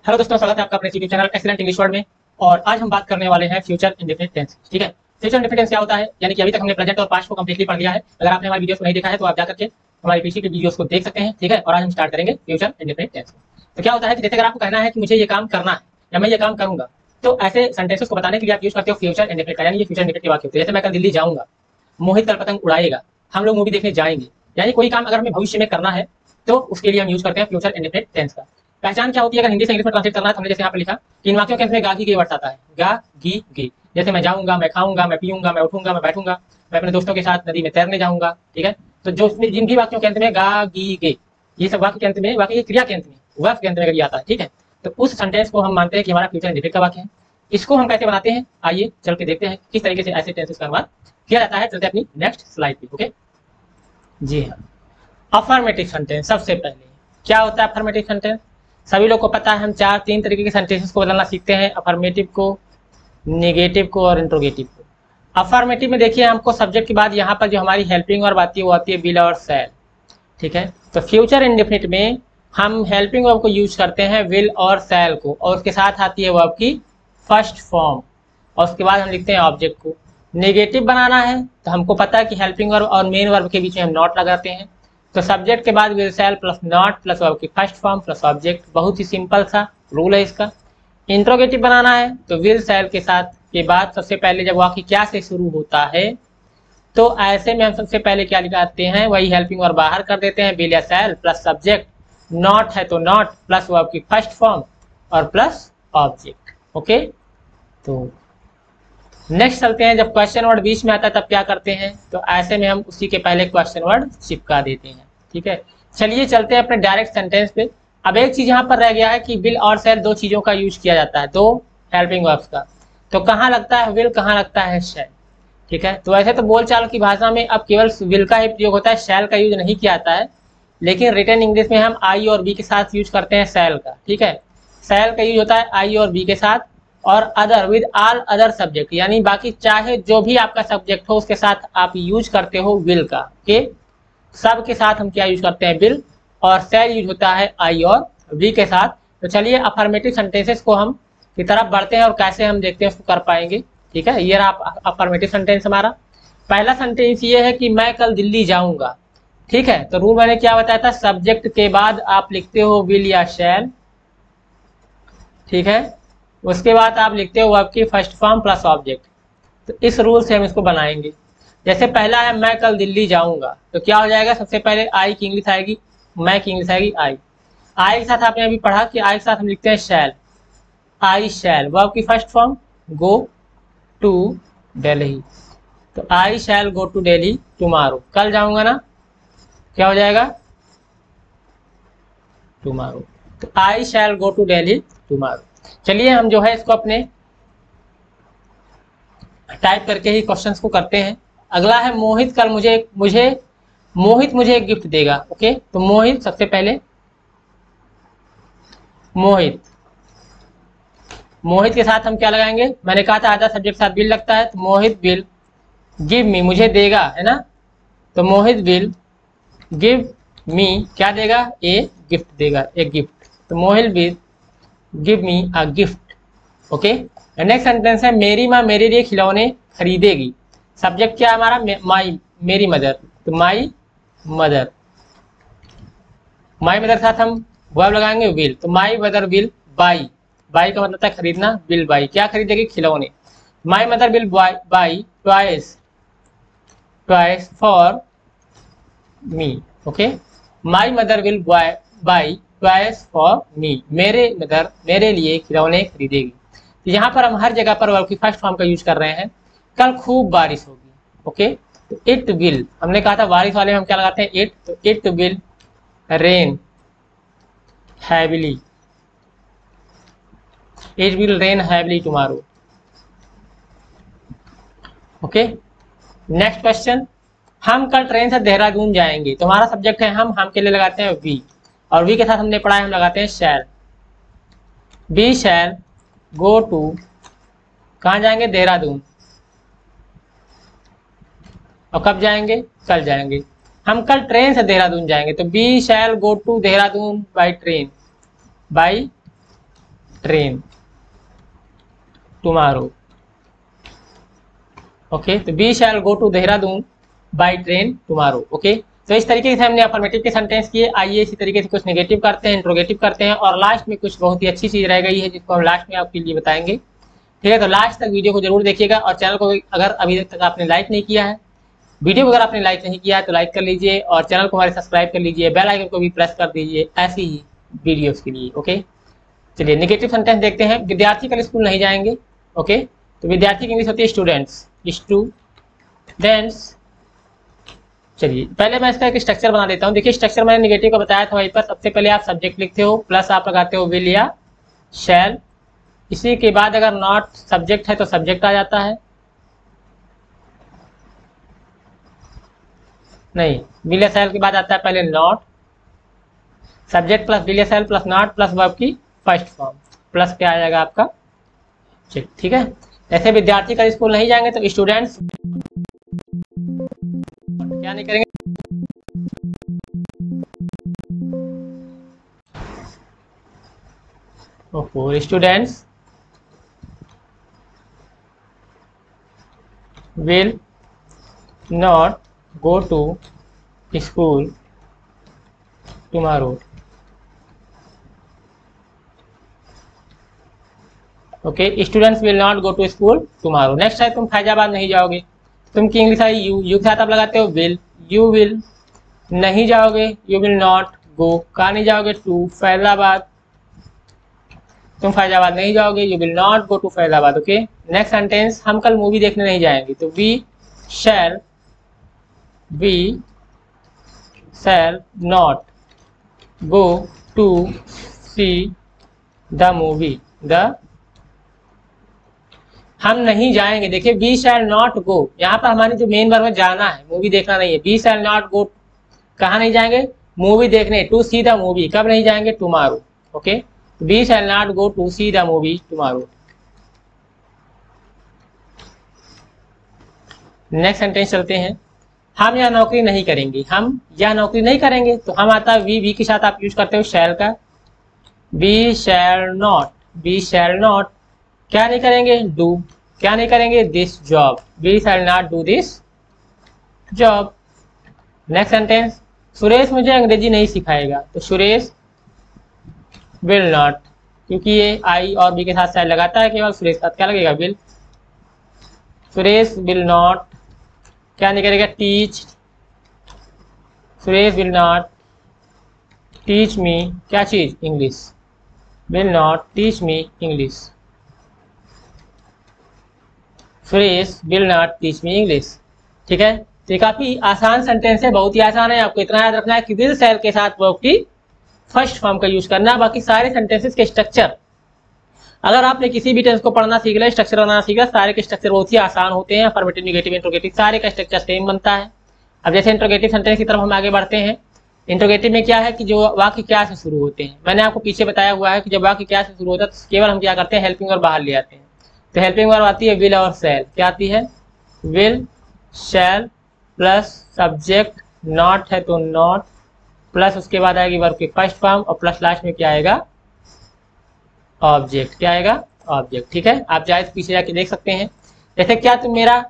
Hello दोस्तों, स्वागत है आपका अपने YouTube channel excellent English word में। और आज हम बात करने वाले हैं फ्यूचर इंडेफिनिट टेंस। ठीक है, फ्यूचर इंडेफिनिट टेंस क्या होता है, यानी कि अभी तक हमने प्रेजेंट और पास्ट को कंप्लीटली पढ़ लिया है। अगर आपने हमारी वीडियोस को नहीं देखा है तो आप जा करके हमारी पीछे की वीडियोस को देख सकते हैं। ठीक है, और आज हम स्टार्ट करेंगे फ्यूचर इंडेफिनिट टेंस। तो क्या होता है कि जैसे अगर आपको कहना है कि मुझे ये काम करना है या मैं ये काम करूंगा, तो ऐसे सेंटेंसेस को बताने के लिए आप यूज करते हो फ्यूचर इंडेफिनिट का, यानी ये फ्यूचर इंडेफिनिट के वाक्य होते हैं। जैसे मैं कल दिल्ली जाऊंगा, मोहित कल पतंग उड़ाएगा, हम लोग मूवी देखने जाएंगे। यानी कोई काम अगर हमें भविष्य में करना है तो उसके लिए हम यूज करते हैं फ्यूचर इंडेफिनिट टेंस का। पहचान क्या होती है, अगर हिंदी से इंग्लिश में ट्रांसलेट करना है तो हमने जैसे यहाँ पर लिखा कि इन वाक्यों के अंत में गा गी गे वर्ड्स आता है। गा गी गे, जैसे मैं जाऊंगा, मैं खाऊंगा, मैं पीऊंगा, मैं उठूंगा, मैं बैठूंगा, मैं अपने दोस्तों के साथ नदी में तैरने जाऊंगा। ठीक है, तो जो जिन भी वाक्यों के अंत में गा गी गे, ये सब वाक्य के अंत में, वाक्य क्रिया के अंत में, वर्ब के अंत में अगर ये आता है, ठीक है, तो उस सेंटेंस को हम मानते हैं कि हमारा फ्यूचर इंडेफिनिट का वाक्य है। इसको हम कैसे बनाते हैं, आइए चल के देखते हैं किस तरीके से ऐसे टेंसेस का अनुवाद किया जाता है। चलते अपनी नेक्स्ट स्लाइड पे। ओके जी हाँ, अफर्मेटिव सेंटेंस। सबसे पहले क्या होता है अफर्मेटिव सेंटेंस, सभी लोग को पता है। हम तीन तरीके के सेंटेंसेस को बदलना सीखते हैं, अफर्मेटिव को, नेगेटिव को और इंट्रोगेटिव को। अफर्मेटिव में देखिए, हमको सब्जेक्ट के बाद यहाँ पर जो हमारी हेल्पिंग वर्ब आती है वो आती है विल और शैल। ठीक है, तो फ्यूचर इंडेफिनिट में हम हेल्पिंग वर्ब को यूज करते हैं विल और शैल को, और उसके साथ आती है वर्ब की फर्स्ट फॉर्म, और उसके बाद हम लिखते हैं ऑब्जेक्ट को। नेगेटिव बनाना है तो हमको पता है कि हेल्पिंग वर्ब और मेन वर्ब के बीच में हम नॉट लगाते हैं, तो सब्जेक्ट के बाद will shell plus not plus verb की फर्स्ट फॉर्म प्लस ऑब्जेक्ट। बहुत ही सिंपल सा रूल है इसका। इंट्रोगेटिव बनाना है तो विल शैल के साथ के बाद सबसे पहले जब वाक्य क्या से शुरू होता है तो ऐसे में हम सबसे पहले क्या लिखाते हैं, वही हेल्पिंग वर्ब बाहर कर देते हैं, विल या शैल प्लस सब्जेक्ट, नॉट है तो नॉट प्लस वर्ब की फर्स्ट फॉर्म और प्लस ऑब्जेक्ट। ओके, तो नेक्स्ट चलते हैं। जब क्वेश्चन वर्ड बीच में आता है तब क्या करते हैं, तो ऐसे में हम उसी के पहले क्वेश्चन वर्ड चिपका देते हैं। ठीक है, चलिए चलते हैं अपने डायरेक्ट सेंटेंस पे। अब एक चीज यहाँ पर रह गया है कि विल और शैल दो चीजों का यूज किया जाता है, दो हेल्पिंग वर्ब्स का। तो कहाँ लगता है विल, कहाँ लगता है शैल। ठीक है, तो वैसे तो बोलचाल की भाषा में अब केवल विल का ही प्रयोग होता है, शैल का यूज नहीं किया जाता है। लेकिन रिटन इंग्लिश में हम आई और बी के साथ यूज करते हैं शैल का। ठीक है, शैल का यूज होता है आई और बी के साथ, और other with all other subject, यानी बाकी चाहे जो भी आपका सब्जेक्ट हो उसके साथ आप यूज करते हो विल का। ओके, सब के साथ हम क्या यूज करते हैं विल, और शैल यूज होता है आई और वी के साथ। तो चलिए अफर्मेटिव सेंटेंसेस को हम की तरफ बढ़ते हैं और कैसे हम देखते हैं उसको कर पाएंगे। ठीक है, ये रहा अफर्मेटिव सेंटेंस हमारा। पहला सेंटेंस ये है कि मैं कल दिल्ली जाऊंगा। ठीक है, तो रूल मैंने क्या बताया था, सब्जेक्ट के बाद आप लिखते हो विल या शैल। ठीक है, उसके बाद आप लिखते हो आपकी फर्स्ट फॉर्म प्लस ऑब्जेक्ट। तो इस रूल से हम इसको बनाएंगे। जैसे पहला है मैं कल दिल्ली जाऊंगा, तो क्या हो जाएगा, सबसे पहले आई की इंग्लिश आएगी, मैं की इंग्लिश आएगी आई। आई के साथ आपने अभी पढ़ा कि आई के साथ हम लिखते हैं शैल, आई शैल। वर्ब की first form go to Delhi, तो I shall go to Delhi tomorrow. कल जाऊंगा ना, क्या हो जाएगा टुमारो, तो I shall go to Delhi tomorrow. चलिए हम जो है इसको अपने टाइप करके ही क्वेश्चंस को करते हैं। अगला है मोहित कल मोहित मुझे एक गिफ्ट देगा। ओके, तो मोहित, सबसे पहले मोहित के साथ हम क्या लगाएंगे, मैंने कहा था आधा सब्जेक्ट साथ विल लगता है, तो मोहित विल गिव मी, मुझे देगा, है ना, तो मोहित विल गिव मी क्या देगा, ए गिफ्ट देगा, एक गिफ्ट। तो Mohit will give me a gift. Okay, next sentence है मेरी माँ मेरे लिए खिलौने खरीदेगी। सब्जेक्ट क्या है हमारा, माई, मेरी मदर, तो माई मदर। माई मदर साथ हम वर्ब लगाएंगे विल, तो my mother will by, by का मतलब था खरीदना, विल बाई क्या खरीदेगी, खिलौने। My mother will by toys for me. Okay, my mother will by toys for me, मेरे मदर मेरे लिए खिलौने खरीदेगी। तो यहाँ पर हम हर जगह पर वर्ब की फर्स्ट फॉर्म का यूज कर रहे हैं। कल खूब बारिश होगी। ओके, तो इट विल, हमने कहा था बारिश वाले में हम क्या लगाते हैं इट, तो it will rain heavily, it will rain heavily tomorrow. Okay, next question, हम कल ट्रेन से देहरादून जाएंगे। तो हमारा सब्जेक्ट है हम के लिए लगाते हैं वी, और वी के साथ हमने पढ़ा है हम लगाते हैं शैल। वी शैल गो टू, कहाँ जाएंगे, देहरादून, और कब जाएंगे, कल जाएंगे। हम कल ट्रेन से देहरादून जाएंगे, तो we shall go to Dehradun by train, by train tomorrow. Okay, तो we shall go to Dehradun by train tomorrow. Okay, तो इस तरीके से हमने अफर्मेटिव के सेंटेंस किए। आइए इसी तरीके से कुछ नेगेटिव करते हैं, इंट्रोगेटिव करते हैं, और लास्ट में कुछ बहुत ही अच्छी चीज रह गई है जिसको हम लास्ट में आपके लिए बताएंगे। ठीक है, तो लास्ट तक वीडियो को जरूर देखिएगा, और चैनल को अगर अभी तक आपने लाइक नहीं किया है, वीडियो को अगर आपने लाइक नहीं किया है तो लाइक कर लीजिए, और चैनल को हमारे सब्सक्राइब कर लीजिए, बेल आइकन को भी प्रेस कर दीजिए ऐसी ही वीडियोस के लिए। ओके, चलिए नेगेटिव सेंटेंस देखते हैं। विद्यार्थी कल स्कूल नहीं जाएंगे। ओके, तो विद्यार्थी की इंग्लिश होती है स्टूडेंट्स, स्टूडेंट्स। चलिए पहले मैं इसका एक स्ट्रक्चर बना देता हूँ। देखिए स्ट्रक्चर मैंने नेगेटिव का बताया था वहीं पर। सबसे पहले आप सब्जेक्ट लिखते हो, प्लस आप लगाते हो विल या शैल। इसी के बाद अगर नॉट सब्जेक्ट है तो सब्जेक्ट आ जाता है, नहीं विल या शैल के बाद आता है पहले नॉट, सब्जेक्ट प्लस विल या शैल प्लस नॉट प्लस वर्ब की फर्स्ट फॉर्म, प्लस क्या आ जाएगा आपका। ठीक है, ऐसे विद्यार्थी कल स्कूल नहीं जाएंगे तो स्टूडेंट्स क्या नहीं करेंगे, students will not go to school tomorrow। Okay, students will not go to school tomorrow. Next है तुम फैजाबाद नहीं जाओगे। तुम की इंग्लिश आई यू, यू के साथ आप लगाते हो विल, यू विल नहीं जाओगे, यू विल नॉट गो, कहाँ नहीं जाओगे, टू फैजाबाद। तुम फैजाबाद नहीं जाओगे, you will not go to Faizabad. Okay, next sentence, हम कल मूवी देखने नहीं जाएंगे, तो we shall not go to see the movie. हम नहीं जाएंगे। देखिए वी शैल नॉट गो, यहाँ पर हमारी जो मेन वर्ब है जाना है, मूवी देखना नहीं है। वी शैल नॉट गो, कहाँ नहीं जाएंगे, मूवी देखने, टू सी द मूवी। कब नहीं जाएंगे, tomorrow. Okay, we shall not go to see the movie tomorrow. Next sentence चलते हैं। हम यह नौकरी नहीं करेंगे, हम यह नौकरी नहीं करेंगे, तो हम आता है वी के साथ आप यूज करते हो शैल का। वी शैल नॉट क्या नहीं करेंगे, डू, क्या नहीं करेंगे, this job. We shall not do this job. Next sentence, Suresh मुझे अंग्रेजी नहीं सिखाएगा, तो सुरेश विल नॉट, क्योंकि ये आई और बी के साथ शैल लगाता है केवल, सुरेश का क्या लगेगा, विल। सुरेश विल नॉट क्या नहीं करेगा, teach. Suresh will not teach me क्या चीज, English. Will not teach me English. Suresh will not teach me English. ठीक है, तो ये काफी आसान सेंटेंस है, बहुत ही आसान है। आपको इतना याद रखना है कि विल शैल के साथ वर्ब की फर्स्ट फॉर्म का यूज करना। बाकी सारे सेंटेंसेस के स्ट्रक्चर अगर आपने किसी भी टेंस को पढ़ना सीख लिया, स्ट्रक्चर बनाना सीख लिया, सारे के स्ट्रक्चर बहुत ही आसान होते हैं। अफर्मेटिव, नेगेटिव, इंट्रोगेटिव सारे का स्ट्रक्चर सेम बनता है। अब जैसे इंट्रोगेटिव सेंटेंस की तरफ हम आगे बढ़ते हैं। इंट्रोगेटिव में क्या है कि जो वाक्य क्या से शुरू होते हैं, मैंने आपको पीछे बताया हुआ है कि जब वाक्य क्या से शुरू होता है तो केवल हम क्या करते हैं, हेल्पिंग वर्ब बाहर ले आते हैं। तो हेल्पिंग वर्ब आती है विल और शैल। क्या आती है, will shell plus subject, not है तो नॉट, प्लस उसके बाद आएगी वर्ब की फर्स्ट फॉर्म, और प्लस लास्ट में क्या आएगा, ऑब्जेक्ट। क्या आएगा, ऑब्जेक्ट। ठीक है, आप चाहे पीछे जाके देख सकते हैं। जैसे क्या तुम मेरा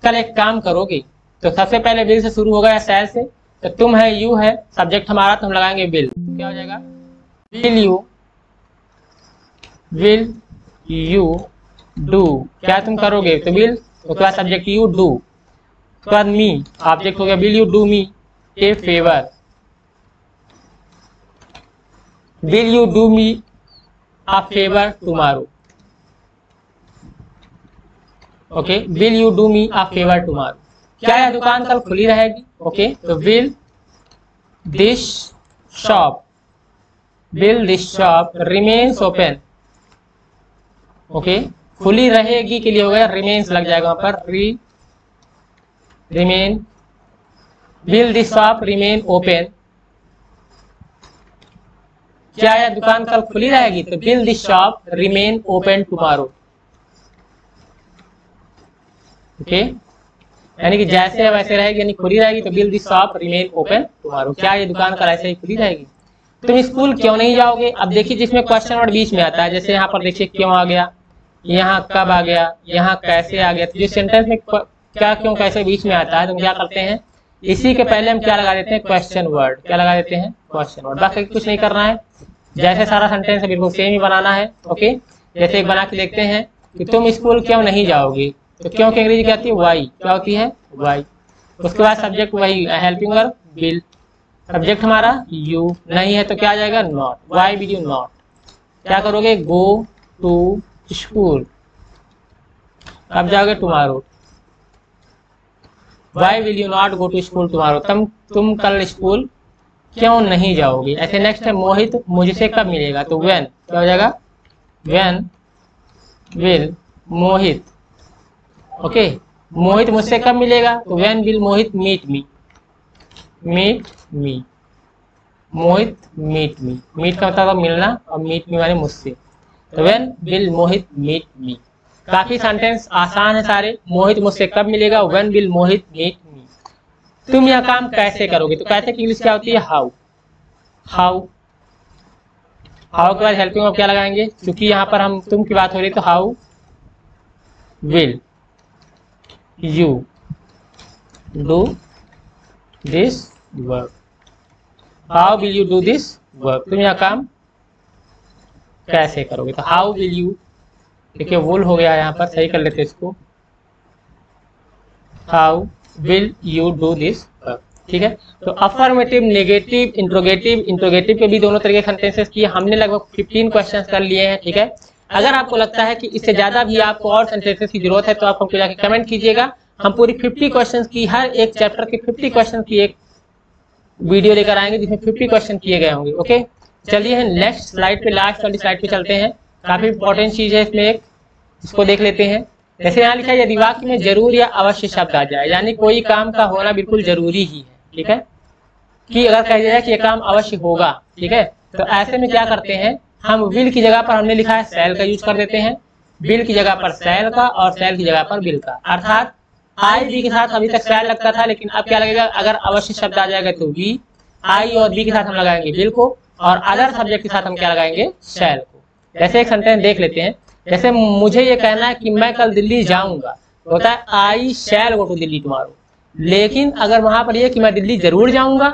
कल एक काम करोगे, तो सबसे पहले विल से शुरू होगा या शैल से, तो तुम है, यू है, सब्जेक्ट हमारा, तो हम लगाएंगे विल। क्या हो जाएगा, विल यू डू, क्या तुम करोगे, तो विल, उसके बाद सब्जेक्ट यू, डू, उसके बाद मी, ऑब्जेक्ट हो गया, will you do me A favour. Will you do me a favor tomorrow। Okay, will you do me a favor tomorrow। क्या यह दुकान कल खुली रहेगी, ओके, तो will this shop remains open. Okay, खुली रहेगी के लिए हो गया रिमेन्स लग जाएगा वहां पर, remain, will this shop remain open. क्या यह दुकान कल खुली रहेगी, तो will this shop remain open tomorrow. Okay, यानी कि जैसे वैसे रहेगी, यानी खुली रहेगी, तो will this shop remain open tomorrow. क्या ये दुकान कल ऐसे ही खुली रहेगी। तुम स्कूल क्यों नहीं जाओगे। अब देखिए जिसमें क्वेश्चन वर्ड बीच में आता है, जैसे यहाँ पर देखिए क्यों आ गया, यहाँ कब आ गया, यहाँ कैसे आ गया। तो जिस सेंटेंस में क्या क्यों कैसे बीच में आता है तो हम क्या करते हैं, इसी के पहले हम क्या लगा देते हैं, क्वेश्चन वर्ड। क्या लगा देते हैं, क्वेश्चन वर्ड। बाकी कुछ नहीं करना है, जैसे सारा सेंटेंस है बिल्कुल सेम ही बनाना है। ओके, जैसे एक बना के देखते हैं कि तुम स्कूल क्यों नहीं जाओगे, तो क्यों की अंग्रेजी क्या होती है, वाई। क्या होती है, वाई। उसके बाद सब्जेक्ट वही हेल्पिंग वर्ब विल, सब्जेक्ट हमारा यू, नहीं है तो क्या आ जाएगा, not. Why will you not, क्या करोगे, गो टू स्कूल। अब जाओगे tomorrow, why will you not go to school tomorrow, तुम कल स्कूल क्यों नहीं जाओगे। ऐसे नेक्स्ट है मोहित मुझसे कब मिलेगा, तो व्हेन। क्या हो जाएगा, when will Mohit, okay, Mohit मुझसे कब मिलेगा, तो when will Mohit meet me, meet me, Mohit meet me. Meet का मतलब मिलना और मीट मी माने मुझसे, तो when will Mohit meet me. काफी सेंटेंस आसान है सारे। मोहित मुझसे कब मिलेगा, when will Mohit meet me. तुम यह काम कैसे करोगे, तो कैसे की इंग्लिश क्या होती है, हाउ। हाउ, हाउ के बाद हेल्पिंग वर्ब क्या लगाएंगे, क्योंकि यहाँ पर हम तुम की बात हो रही है, तो how will you do this work, how will you do this work, तुम यह काम कैसे करोगे। तो हाउ विल यू, देखिए वुल हो गया यहाँ पर, सही कर लेते इसको, how will you do this work. ठीक है, तो अफर्मेटिव, नेगेटिव, इंट्रोगेटिव, इंट्रोगेटिव के भी दोनों तरह के सेंटेंसेस किए हमने, लगभग 15 क्वेश्चंस कर लिए हैं। ठीक है, अगर आपको लगता है कि इससे ज्यादा भी आपको और सेंटेंसेस की जरूरत है तो आप हमको जाके कमेंट कीजिएगा। हम पूरी 50 क्वेश्चंस की, हर एक चैप्टर के 50 क्वेश्चन की एक वीडियो लेकर आएंगे जिसमें 50 क्वेश्चन किए गए होंगे। ओके, चलिए नेक्स्ट स्लाइड पे, लास्ट वाली स्लाइड पे चलते हैं। काफी इंपॉर्टेंट चीज है इसमें एक, इसको देख लेते हैं। जैसे यहाँ लिखा है यदि वाक्य में जरूर या अवश्य शब्द आ जाए, यानी कोई काम का होना बिल्कुल जरूरी ही है। ठीक है, कि अगर कह दिया कि ये काम अवश्य होगा, ठीक है, तो ऐसे में क्या करते हैं, हम विल की जगह पर हमने लिखा है शैल का यूज कर देते हैं, विल की जगह पर शैल का और शैल की जगह पर विल का। अर्थात आई बी के साथ अभी तक शैल लगता था, लेकिन अब क्या लगेगा, अगर अवश्य शब्द आ जाएगा तो वी, आई और बी के साथ हम लगाएंगे विल को, और अदर सब्जेक्ट के साथ हम क्या लगाएंगे, शैल को। जैसे एक सेंटेंस देख लेते हैं, जैसे मुझे ये कहना है कि मैं कल दिल्ली जाऊंगा, होता है आई shall go to Delhi tomorrow. लेकिन अगर वहां पर यह कि मैं दिल्ली जरूर जाऊंगा,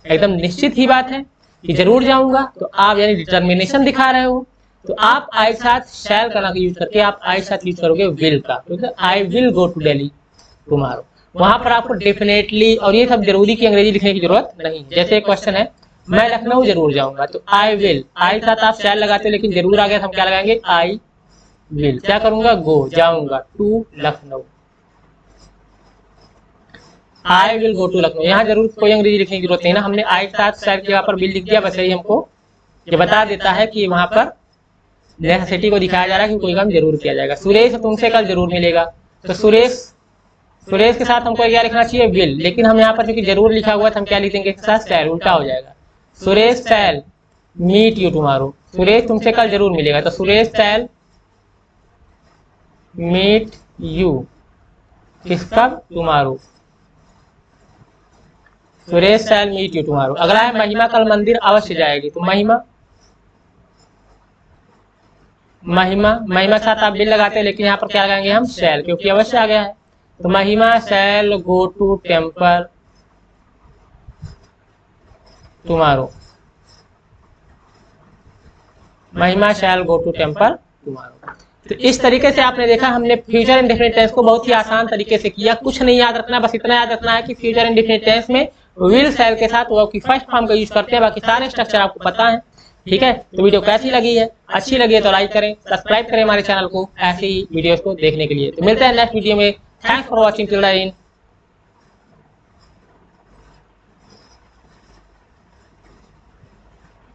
एकदम निश्चित ही बात है कि जरूर जाऊंगा, तो आप यानी डिटर्मिनेशन दिखा रहे हो, तो आप आई के साथ शैल का यूज करके आप आई के साथ यूज करोगे विल का, क्योंकि I will go to Delhi tomorrow. वहां पर आपको डेफिनेटली और ये सब जरूरी की अंग्रेजी लिखने की जरूरत नहीं। जैसे एक क्वेश्चन है, मैं लखनऊ जरूर जाऊंगा, तो आई विल, आई के साथ आप शैल लगाते हो, लेकिन जरूर आ गया तो हम क्या लगाएंगे, आई विल। क्या करूंगा, गो जाऊंगा to Lucknow, I will go to Lucknow. यहाँ जरूर कोई अंग्रेजी लिखने की जरूरत नहीं ना, हमने आई के साथ शैल की जगह पर विल लिख दिया, बस यही हमको ये बता देता है कि वहां पर नेसेसिटी को दिखाया जा रहा है कि कोई काम जरूर किया जाएगा। सुरेश तुमसे कल जरूर मिलेगा, तो सुरेश के साथ हमको क्या लिखना चाहिए, विल, लेकिन हम यहाँ पर क्योंकि जरूर लिखा हुआ है हम क्या लिखेंगे, इसके साथ शैल, उल्टा हो जाएगा। Suresh shall meet you tomorrow, Suresh तुमसे कल जरूर मिलेगा, तो सुरेश शैल मीट यू किसका, tomorrow, Suresh shall meet you tomorrow. अगला है महिमा कल मंदिर अवश्य जाएगी, तो महिमा के साथ आप विल लगाते हैं, लेकिन यहाँ पर क्या लगाएंगे हम, शैल, क्योंकि अवश्य आ गया है। तो महिमा शैल गो टू टेम्पल टुमारो, महिमा शैल गो टू टेम्पल टुमारो। तो इस तरीके से आपने देखा, हमने फ्यूचर इंडेफिनिट टेंस को बहुत ही आसान तरीके से किया। कुछ नहीं याद रखना, बस इतना याद रखना है कि फ्यूचर इंडेफिनिट टेंस में विल शैल के साथ वर्ब की फर्स्ट फॉर्म का यूज करते हैं, बाकी सारे स्ट्रक्चर आपको पता है। ठीक है, तो वीडियो कैसी लगी है, अच्छी लगी है तो लाइक करें, सब्सक्राइब करें हमारे चैनल को ऐसी ही वीडियोस को देखने के लिए। तो मिलते हैं नेक्स्ट वीडियो में। Thanks for watching, till then.